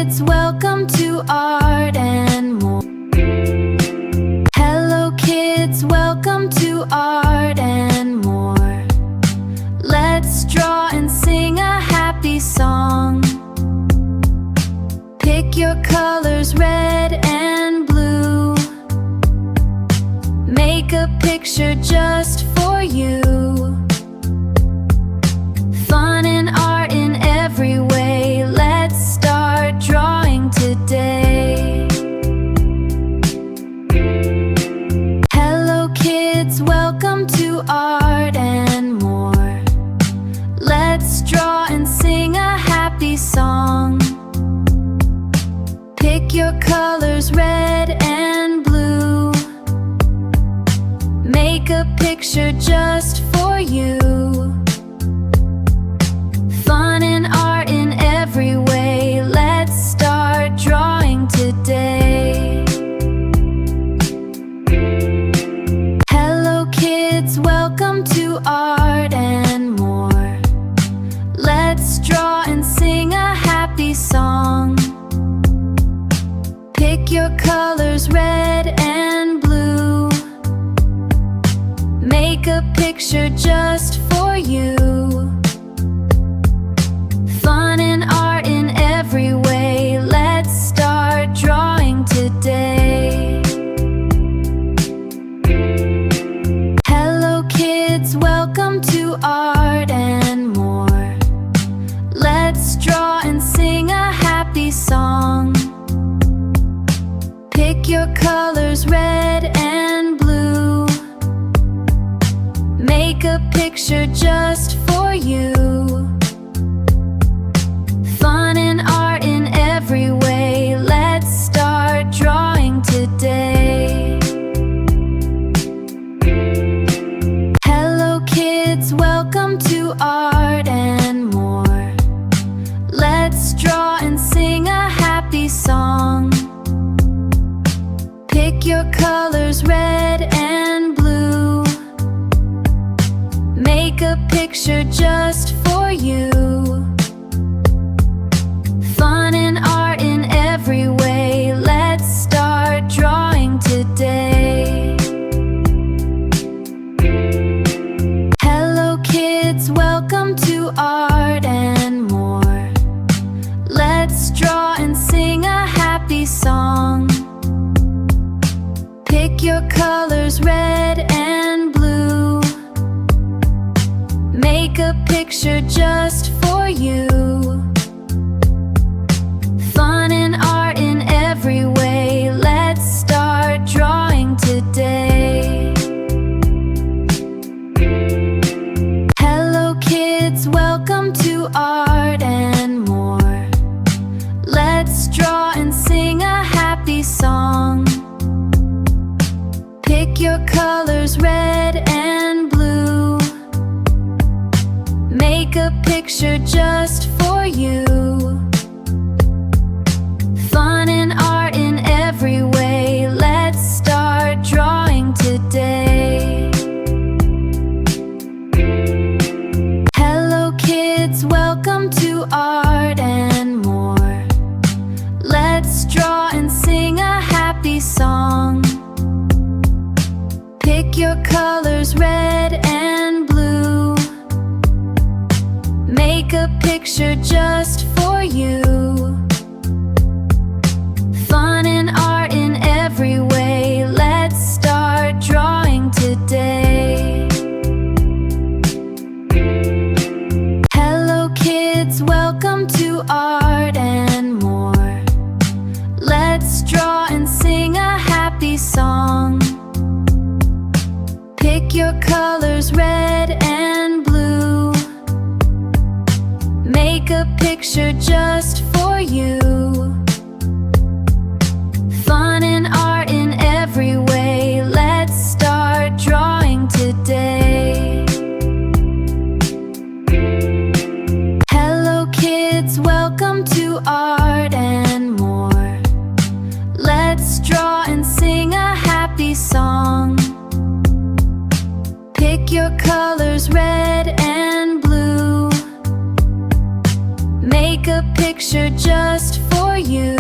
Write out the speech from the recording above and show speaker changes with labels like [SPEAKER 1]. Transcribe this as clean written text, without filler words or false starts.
[SPEAKER 1] kids, welcome to Art and More. Hello kids, welcome to Art and More. Let's draw and sing a happy song. Pick your colors, red and blue. Make a picture just for you. Fun and art in every way. Let's start drawing today. Hello kids, welcome to Art and More. Let's draw and sing a happy song. Pick your colors, red and blue. Make a picture just for you. Fun and art in every way. Let's start drawing today. Hello kids, welcome to Art and More. Let's draw and sing a happy song. Pick your colors, red and blue. Make a picture just for you. Fun and art in every way. Let's start drawing today. Hello kids, welcome to Art and More. Let's draw and sing a happy song. Pick your colors, red and blue. Make a picture just for you. Fun and art in every way. Let's start drawing today. Hello kids, welcome to Art and More. Let's draw and sing a happy song. Pick your colors, red and blue. Make a picture just for you. Fun and art in every way. Let's start drawing today. Hello kids, welcome to Art and More. Let's draw and sing a happy song. Pick your colors, red and blue. Make a picture just for you. Fun and art in every way. Let's start drawing today. Hello kids, welcome to Art and More. Let's draw and sing a happy song. Pick your colors, red and blue. Make a picture just for you. Fun and art in every way. Let's start drawing today. Hello kids, welcome to Art and More. Let's draw and sing a happy song. Pick your colors, red and blue. Make a picture just for you. Fun and art in every way. Let's start drawing today. Hello kids, welcome to Art and More. Let's draw and sing a happy song. Pick your colors, red and blue. Make a picture just for you. Fun and art in every way. Let's start drawing today. Hello kids, welcome to Art and More. Let's draw and sing a happy song. Pick your colors, red and blue. Make a picture just for you.